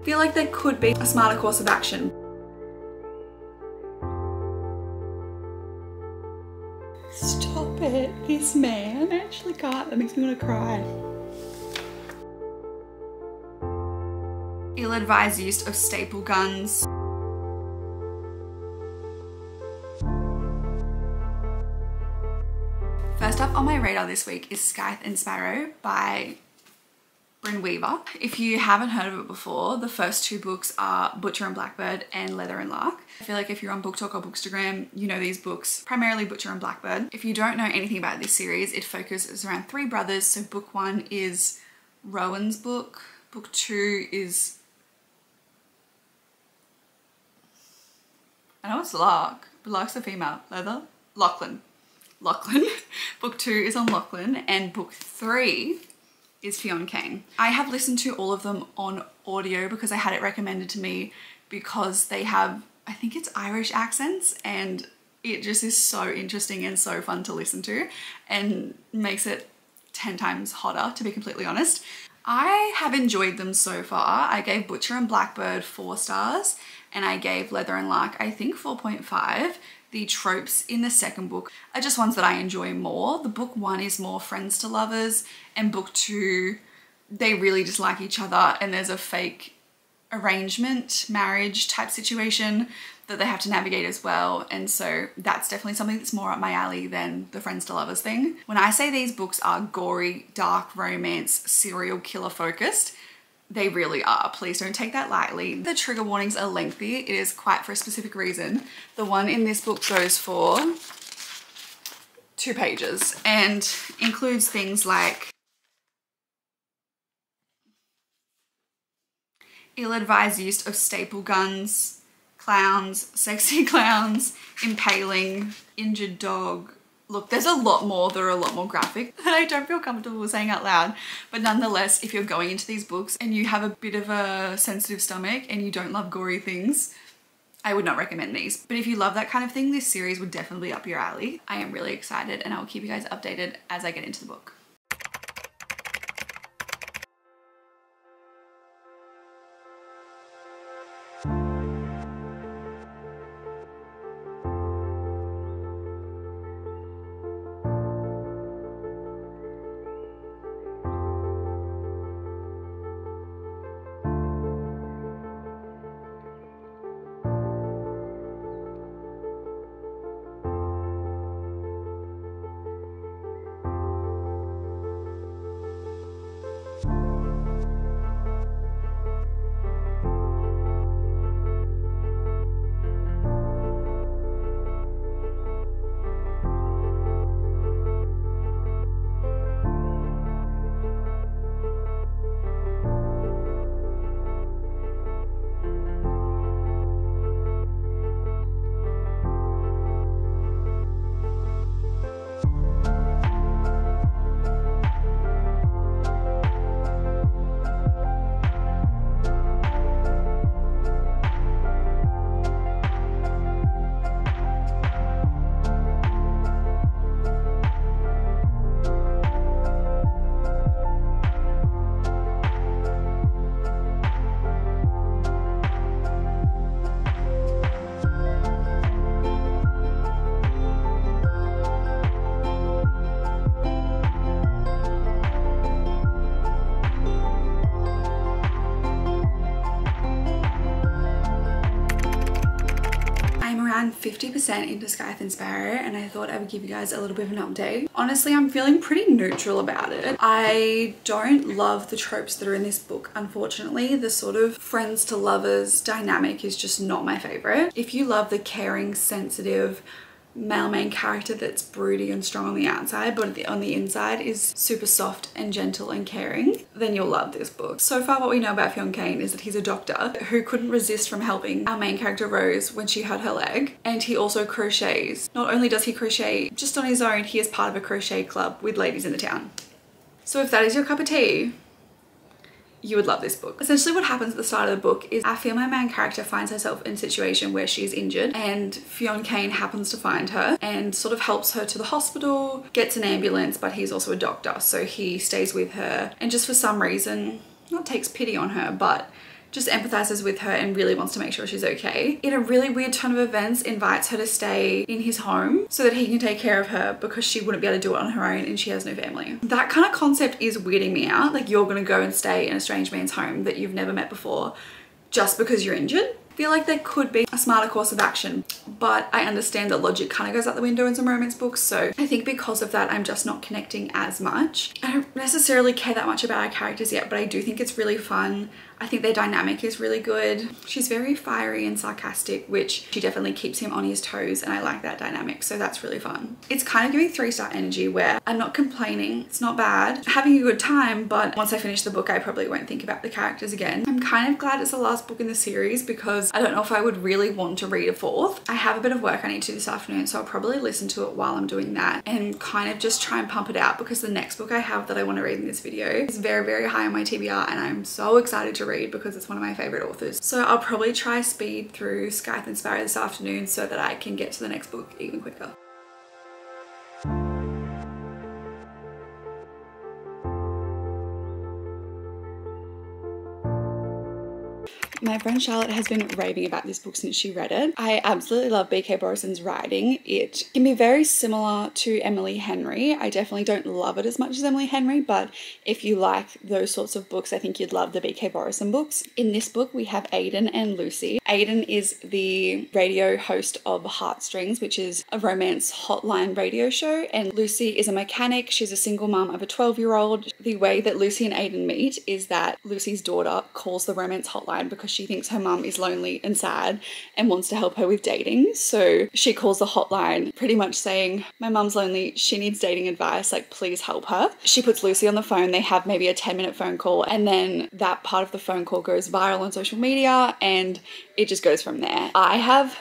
feel like there could be a smarter course of action. Stop it, this man. I actually can't, that makes me want to cry. Ill-advised use of staple guns. First up on my radar this week is Scythe and Sparrow by Bryn Weaver. If you haven't heard of it before, the first two books are Butcher and Blackbird and Leather and Lark. I feel like if you're on BookTok or Bookstagram, you know these books, primarily Butcher and Blackbird. If you don't know anything about this series, it focuses around three brothers. So book one is Rowan's book. Book two is, I know it's Lark, but Lark's a female. Leather? Lachlan. Book two is on Lachlan, and book three is Fionn Kane. I have listened to all of them on audio because I had it recommended to me because they have, I think it's Irish accents, and it just is so interesting and so fun to listen to and makes it 10 times hotter, to be completely honest. I have enjoyed them so far. I gave Butcher and Blackbird 4 stars and I gave Leather and Lark, I think 4.5. The tropes in the second book are just ones that I enjoy more. The book one is more friends to lovers, and book two, they really dislike each other and there's a fake arrangement, marriage type situation that they have to navigate as well. And so that's definitely something that's more up my alley than the friends to lovers thing. When I say these books are gory, dark romance, serial killer focused, they really are. Please don't take that lightly. The trigger warnings are lengthy. It is quite for a specific reason. The one in this book goes for 2 pages and includes things like ill-advised use of staple guns, clowns, sexy clowns, impaling, injured dog. Look, there's a lot more that are a lot more graphic that I don't feel comfortable saying out loud. But nonetheless, if you're going into these books and you have a bit of a sensitive stomach and you don't love gory things, I would not recommend these. But if you love that kind of thing, this series would definitely be up your alley. I am really excited and I will keep you guys updated as I get into the book. around 50% into Scythe and Sparrow, and I thought I would give you guys a little bit of an update. Honestly, I'm feeling pretty neutral about it. I don't love the tropes that are in this book, unfortunately. The sort of friends to lovers dynamic is just not my favorite. If you love the caring, sensitive, male main character that's broody and strong on the outside but on the inside is super soft and gentle and caring, then you'll love this book. So far what we know about Fionn Kane is that he's a doctor who couldn't resist from helping our main character Rose when she hurt her leg, and he also crochets. Not only does he crochet just on his own, he is part of a crochet club with ladies in the town. So if that is your cup of tea, you would love this book. Essentially what happens at the start of the book is our female main character finds herself in a situation where she's injured, and Fionn Kane happens to find her and sort of helps her to the hospital, gets an ambulance, but he's also a doctor, so he stays with her and just for some reason not takes pity on her but just empathizes with her and really wants to make sure she's okay. In a really weird turn of events, invites her to stay in his home so that he can take care of her because she wouldn't be able to do it on her own and she has no family. That kind of concept is weirding me out. Like, you're gonna go and stay in a strange man's home that you've never met before just because you're injured. I feel like there could be a smarter course of action, but I understand that logic kind of goes out the window in some romance books, so I think because of that I'm just not connecting as much. I don't necessarily care that much about our characters yet, but I do think it's really fun. I think their dynamic is really good. She's very fiery and sarcastic, which she definitely keeps him on his toes, and I like that dynamic, so that's really fun. It's kind of giving 3-star energy where I'm not complaining, it's not bad, having a good time, but once I finish the book I probably won't think about the characters again. I'm kind of glad it's the last book in the series because I don't know if I would really want to read a fourth. I have a bit of work I need to do this afternoon, so I'll probably listen to it while I'm doing that and kind of just try and pump it out, because the next book I have that I want to read in this video is very, very high on my TBR, and I'm so excited to read because it's one of my favorite authors. So I'll probably try speed through Scythe and Sparrow this afternoon so that I can get to the next book even quicker. My friend Charlotte has been raving about this book since she read it. I absolutely love B.K. Borison's writing. It can be very similar to Emily Henry. I definitely don't love it as much as Emily Henry, but if you like those sorts of books, I think you'd love the B.K. Borison books. In this book, we have Aiden and Lucy. Aiden is the radio host of Heartstrings, which is a romance hotline radio show, and Lucy is a mechanic. She's a single mum of a 12-year-old. The way that Lucy and Aiden meet is that Lucy's daughter calls the romance hotline because she thinks her mum is lonely and sad and wants to help her with dating. So she calls the hotline pretty much saying, my mum's lonely, she needs dating advice, like please help her. She puts Lucy on the phone, they have maybe a 10-minute phone call, and then that part of the phone call goes viral on social media and it just goes from there. I have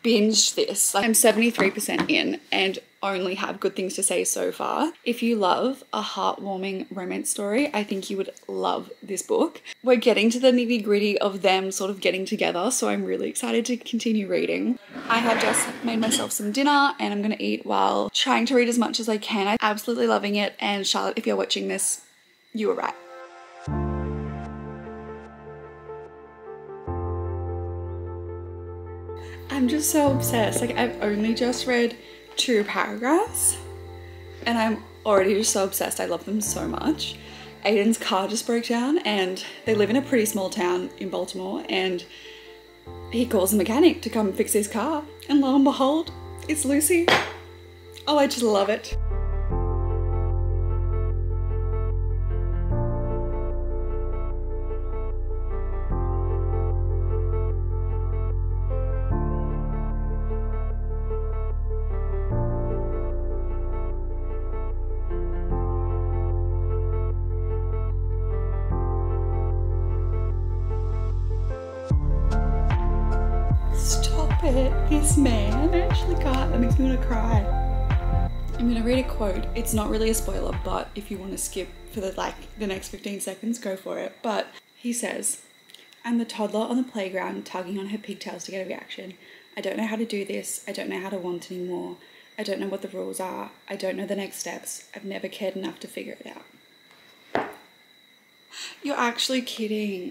binged this. I'm 73% in and only have good things to say so far. If you love a heartwarming romance story, I think you would love this book. We're getting to the nitty-gritty of them sort of getting together, so I'm really excited to continue reading. I have just made myself some dinner and I'm gonna eat while trying to read as much as I can. I'm absolutely loving it, and Charlotte, if you're watching this, you were right. I'm just so obsessed. Like, I've only just read 2 paragraphs and I'm already just so obsessed. I love them so much. Aiden's car just broke down and they live in a pretty small town in Baltimore, and he calls a mechanic to come fix his car, and lo and behold, it's Lucy. Oh, I just love it. This man, I actually can't, that makes me want to cry. I'm gonna read a quote. It's not really a spoiler, but if you want to skip for the next 15 seconds, go for it. But he says, I'm the toddler on the playground tugging on her pigtails to get a reaction. I don't know how to do this. I don't know how to want anymore. I don't know what the rules are. I don't know the next steps. I've never cared enough to figure it out. You're actually kidding.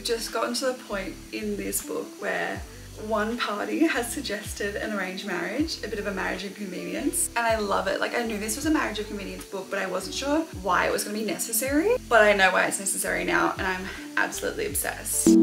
just gotten to the point in this book where one party has suggested an arranged marriage, a bit of a marriage of convenience, and I love it. Like, I knew this was a marriage of convenience book, but I wasn't sure why it was going to be necessary, but I know why it's necessary now, and I'm absolutely obsessed.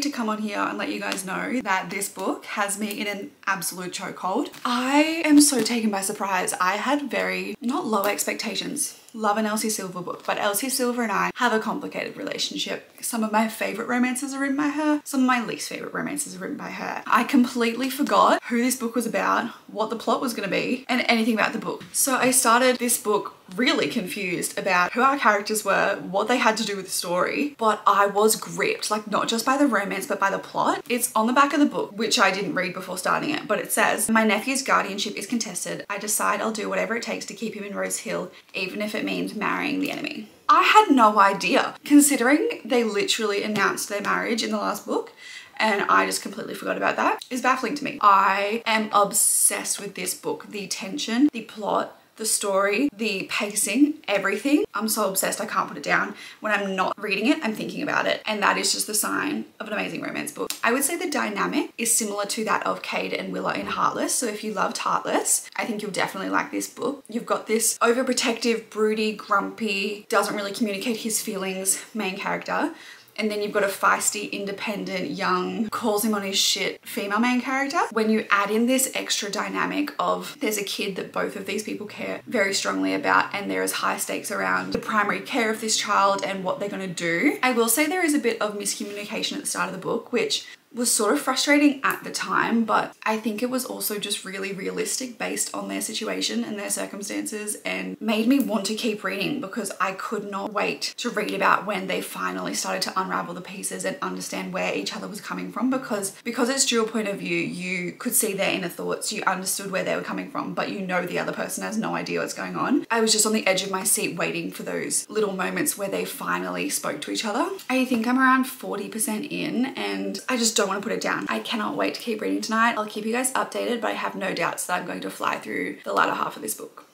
To come on here and let you guys know that this book has me in an absolute chokehold. I am so taken by surprise. I had very, not low expectations. Love an Elsie Silver book, but Elsie Silver and I have a complicated relationship. Some of my favorite romances are written by her. Some of my least favorite romances are written by her. I completely forgot who this book was about, what the plot was going to be, and anything about the book. So I started this book really confused about who our characters were, what they had to do with the story, but I was gripped, like not just by the romance, but by the plot. It's on the back of the book, which I didn't read before starting it, but it says, "My nephew's guardianship is contested. I decide I'll do whatever it takes to keep him in Rose Hill, even if it means marrying the enemy." I had no idea, considering they literally announced their marriage in the last book, and I just completely forgot about that. It's baffling to me. I am obsessed with this book. The tension, the plot, the story, the pacing, everything. I'm so obsessed I can't put it down. When I'm not reading it, I'm thinking about it. And that is just the sign of an amazing romance book. I would say the dynamic is similar to that of Cade and Willa in Heartless. So if you loved Heartless, I think you'll definitely like this book. You've got this overprotective, broody, grumpy, doesn't really communicate his feelings main character. And then you've got a feisty, independent, young, calls him on his shit female main character. When you add in this extra dynamic of there's a kid that both of these people care very strongly about, and there is high stakes around the primary care of this child and what they're going to do. I will say there is a bit of miscommunication at the start of the book, which was sort of frustrating at the time, but I think it was also just really realistic based on their situation and their circumstances, and made me want to keep reading because I could not wait to read about when they finally started to unravel the pieces and understand where each other was coming from, because it's dual point of view. You could see their inner thoughts, you understood where they were coming from, but you know the other person has no idea what's going on. I was just on the edge of my seat waiting for those little moments where they finally spoke to each other. I think I'm around 40% in, and I just don't want to put it down. I cannot wait to keep reading tonight. I'll keep you guys updated, but I have no doubts that I'm going to fly through the latter half of this book.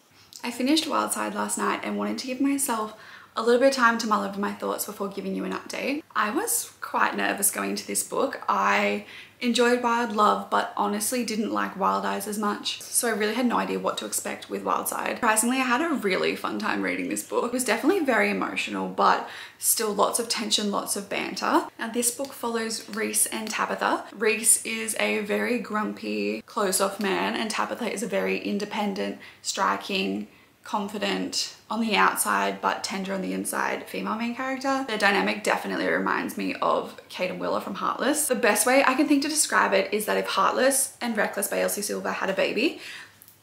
I finished Wildside last night and wanted to give myself a little bit of time to mull over my thoughts before giving you an update. I was quite nervous going into this book. I enjoyed Wild Love, but honestly didn't like Wild Eyes as much. So I really had no idea what to expect with Wildside. Surprisingly, I had a really fun time reading this book. It was definitely very emotional, but still lots of tension, lots of banter. Now this book follows Reese and Tabitha. Reese is a very grumpy, closed-off man, and Tabitha is a very independent, striking, confident on the outside but tender on the inside female main character. Their dynamic definitely reminds me of Cade and Willa from Heartless. The best way I can think to describe it is that if Heartless and Reckless by Elsie Silver had a baby,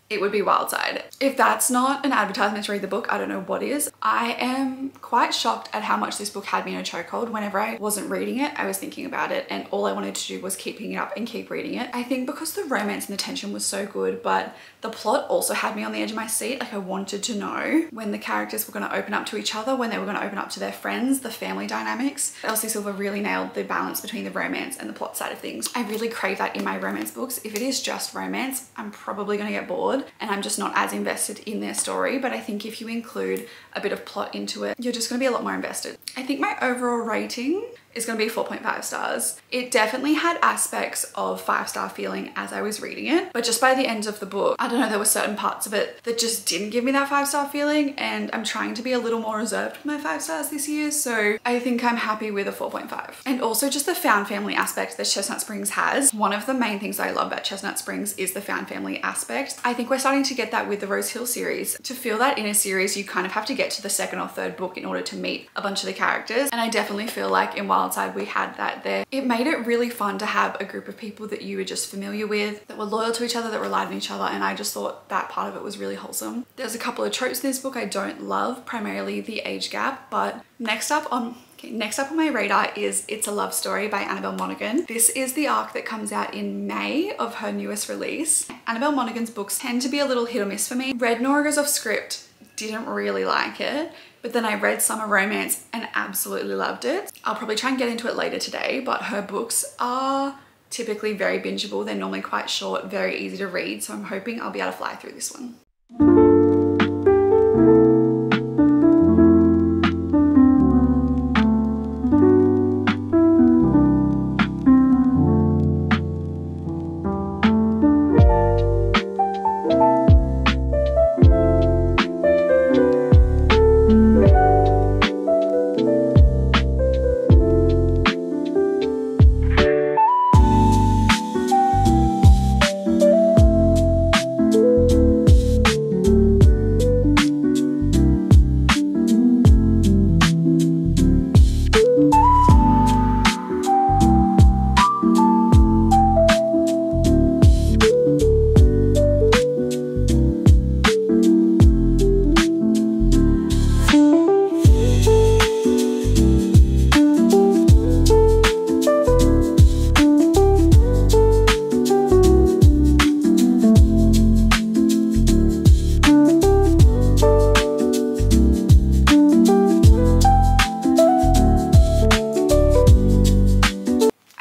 it would be Wildside. If that's not an advertisement to read the book, I don't know what is. I am quite shocked at how much this book had me in a chokehold. Whenever I wasn't reading it, I was thinking about it, and all I wanted to do was keep picking it up and keep reading it. I think because the romance and the tension was so good, but the plot also had me on the edge of my seat. Like, I wanted to know when the characters were going to open up to each other, when they were going to open up to their friends, the family dynamics. Elsie Silver really nailed the balance between the romance and the plot side of things. I really crave that in my romance books. If it is just romance, I'm probably going to get bored and I'm just not as invested in their story. But I think if you include a bit of plot into it, you're just going to be a lot more invested. I think my overall rating is going to be 4.5 stars. It definitely had aspects of 5-star feeling as I was reading it, but just by the end of the book, I don't know, there were certain parts of it that just didn't give me that 5-star feeling, and I'm trying to be a little more reserved with my 5 stars this year, so I think I'm happy with a 4.5. And also just the found family aspect that Chestnut Springs has. One of the main things I love about Chestnut Springs is the found family aspect. I think we're starting to get that with the Rose Hill series. To feel that in a series, you kind of have to get to the 2nd or 3rd book in order to meet a bunch of the characters, and I definitely feel like in Wildside we had that there. It made it really fun to have a group of people that you were just familiar with, that were loyal to each other, that relied on each other, and I just thought that part of it was really wholesome. There's a couple of tropes in this book I don't love, primarily the age gap, but next up on my radar is It's a Love Story by Annabelle Monaghan. This is the arc that comes out in May of her newest release. Annabelle Monaghan's books tend to be a little hit or miss for me. Read Noragos off script, didn't really like it. but then I read Summer Romance and absolutely loved it. I'll probably try and get into it later today, but her books are typically very bingeable. They're normally quite short, very easy to read, so I'm hoping I'll be able to fly through this one.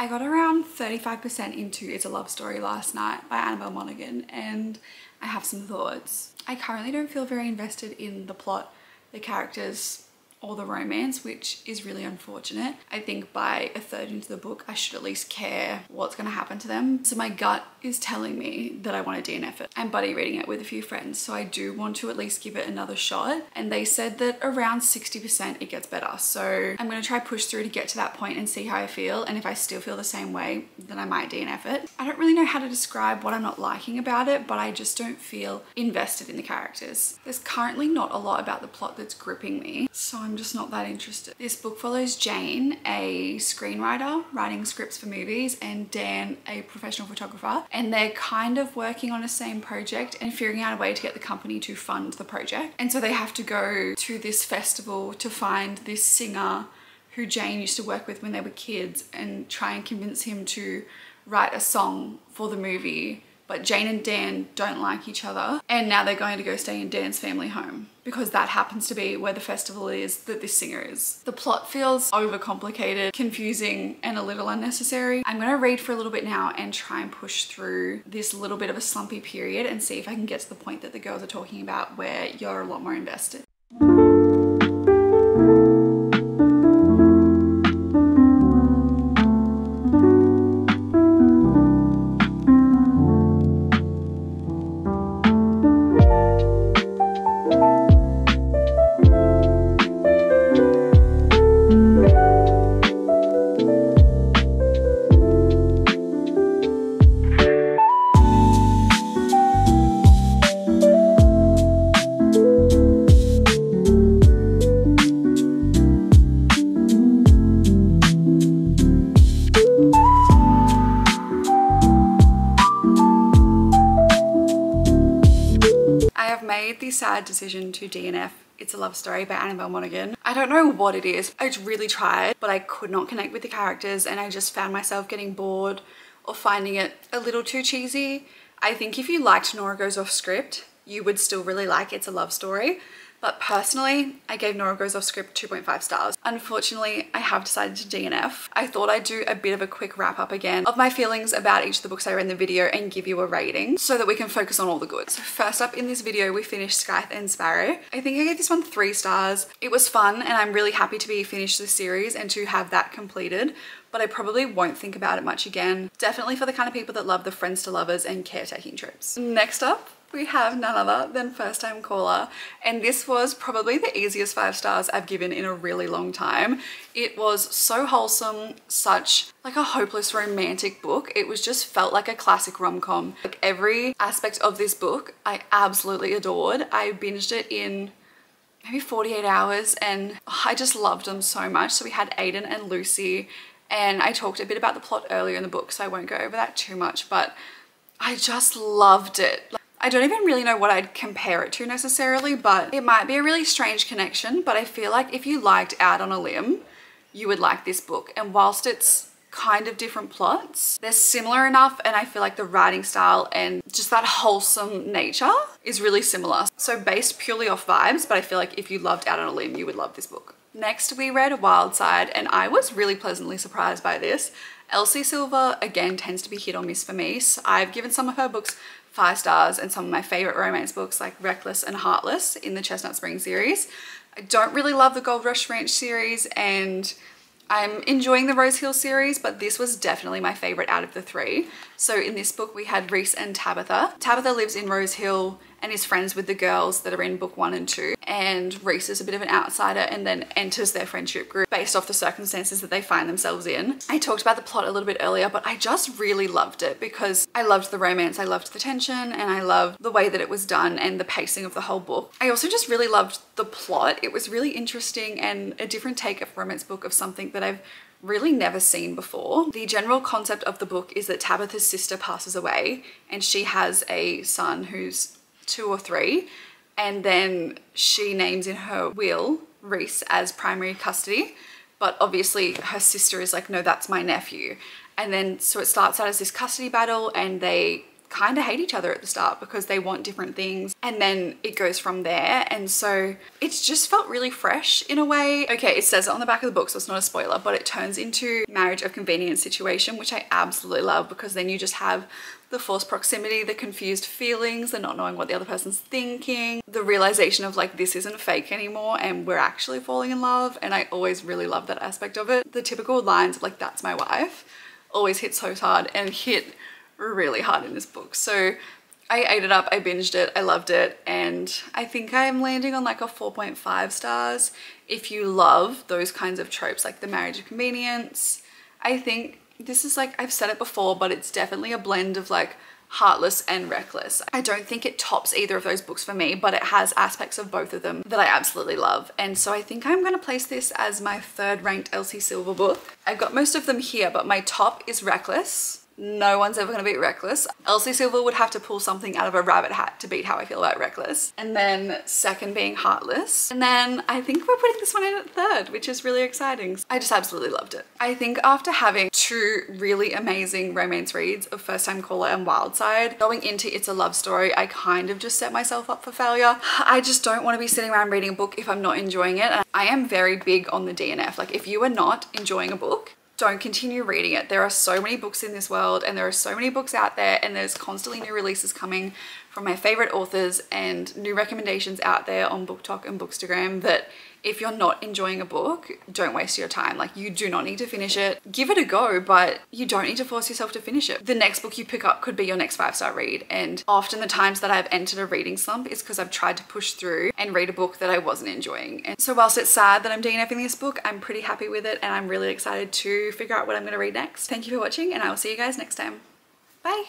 I got around 35% into It's a Love Story last night by Annabelle Monaghan, and I have some thoughts. I currently don't feel very invested in the plot, the characters, or the romance, which is really unfortunate. I think by a third into the book, I should at least care what's going to happen to them. So my gut is telling me that I want to DNF it. I'm buddy reading it with a few friends, so I do want to at least give it another shot. And they said that around 60% it gets better. So I'm going to try push through to get to that point and see how I feel. And if I still feel the same way, then I might DNF it. I don't really know how to describe what I'm not liking about it, but I just don't feel invested in the characters. There's currently not a lot about the plot that's gripping me, so I'm just not that interested. This book follows Jane, a screenwriter writing scripts for movies, and Dan, a professional photographer, and they're kind of working on the same project and figuring out a way to get the company to fund the project. And so they have to go to this festival to find this singer who Jane used to work with when they were kids and try and convince him to write a song for the movie. But Jane and Dan don't like each other, and now they're going to go stay in Dan's family home because that happens to be where the festival is that this singer is. The plot feels overcomplicated, confusing, and a little unnecessary. I'm gonna read for a little bit now and try and push through this little bit of a slumpy period and see if I can get to the point that the girls are talking about where you're a lot more invested. The sad decision to DNF It's a Love Story by Annabelle Monaghan. I don't know what it is. I really tried, but I could not connect with the characters, and I just found myself getting bored or finding it a little too cheesy. I think if you liked Nora Goes Off Script, you would still really like It's a Love Story. But personally, I gave Nora Goes Off Script 2.5 stars. Unfortunately, I have decided to DNF. I thought I'd do a bit of a quick wrap up again of my feelings about each of the books I read in the video and give you a rating so that we can focus on all the good. So first up in this video, we finished Scythe and Sparrow. I think I gave this one 3 stars. It was fun, and I'm really happy to be finished this series and to have that completed, but I probably won't think about it much again. Definitely for the kind of people that love the friends to lovers and caretaking tropes. Next up, we have none other than First Time Caller, and this was probably the easiest 5 stars I've given in a really long time. It was so wholesome, such like a hopeless romantic book. It was just felt like a classic rom-com. Like every aspect of this book I absolutely adored. I binged it in maybe 48 hours and I just loved them so much. So we had Aiden and Lucy, and I talked a bit about the plot earlier in the book, so I won't go over that too much, but I just loved it. I don't even really know what I'd compare it to necessarily, but it might be a really strange connection, but I feel like if you liked Out on a Limb, you would like this book. And whilst it's kind of different plots. They're similar enough, and I feel like the writing style and just that wholesome nature is really similar. So based purely off vibes, but I feel like if you loved Out on a Limb, you would love this book. Next, we read Wild Side, and I was really pleasantly surprised by this. Elsie Silver, again, tends to be hit or miss for me. So I've given some of her books 5 stars, and some of my favorite romance books like Reckless and Heartless in the Chestnut Spring series. I don't really love the Gold Rush Ranch series, and I'm enjoying the Rose Hill series, but this was definitely my favorite out of the 3. So in this book, we had Reese and Tabitha. Tabitha lives in Rose Hill and is friends with the girls that are in book 1 and 2. And Reese is a bit of an outsider and then enters their friendship group based off the circumstances that they find themselves in. I talked about the plot a little bit earlier, but I just really loved it because I loved the romance, I loved the tension, and I loved the way that it was done and the pacing of the whole book. I also just really loved the plot. It was really interesting and a different take of romance book of something that I've really never seen before. The general concept of the book is that Tabitha's sister passes away and she has a son who's 2 or 3, and then she names in her will Reese as primary custody, but obviously her sister is like, no, that's my nephew. And then so it starts out as this custody battle, and they kind of hate each other at the start because they want different things, and then it goes from there. And so it's just felt really fresh in a way. Okay, it says it on the back of the book, so it's not a spoiler, but it turns into marriage of convenience situation, which I absolutely love, because then you just have the forced proximity, the confused feelings, the not knowing what the other person's thinking, the realization of like, this isn't fake anymore and we're actually falling in love. And I always really love that aspect of it. The typical lines of like, that's my wife, always hit so hard, and hit really hard in this book. So I ate it up, I binged it, I loved it, and I think I'm landing on like a 4.5 stars. If you love those kinds of tropes, like the marriage of convenience, I think this is like, I've said it before, but it's definitely a blend of like Heartless and Reckless. I don't think it tops either of those books for me, but it has aspects of both of them that I absolutely love. And so I think I'm gonna place this as my 3rd ranked Elsie Silver book. I've got most of them here, but my top is Reckless. No one's ever gonna beat Reckless. Elsie Silver would have to pull something out of a rabbit hat to beat how I feel about Reckless. And then second being Heartless. And then I think we're putting this one in at 3rd, which is really exciting. I just absolutely loved it. I think after having 2 really amazing romance reads of First Time Caller and Wild Side, going into It's a Love Story, I kind of just set myself up for failure. I just don't want to be sitting around reading a book if I'm not enjoying it. And I am very big on the DNF. Like, if you are not enjoying a book, don't continue reading it. There are so many books in this world, and there are so many books out there, and there's constantly new releases coming from my favorite authors and new recommendations out there on BookTok and Bookstagram, that if you're not enjoying a book, don't waste your time. Like, you do not need to finish it. Give it a go, but you don't need to force yourself to finish it. The next book you pick up could be your next 5-star read. And often the times that I've entered a reading slump is because I've tried to push through and read a book that I wasn't enjoying. And so whilst it's sad that I'm DNFing this book, I'm pretty happy with it, and I'm really excited to figure out what I'm going to read next. Thank you for watching, and I will see you guys next time. Bye.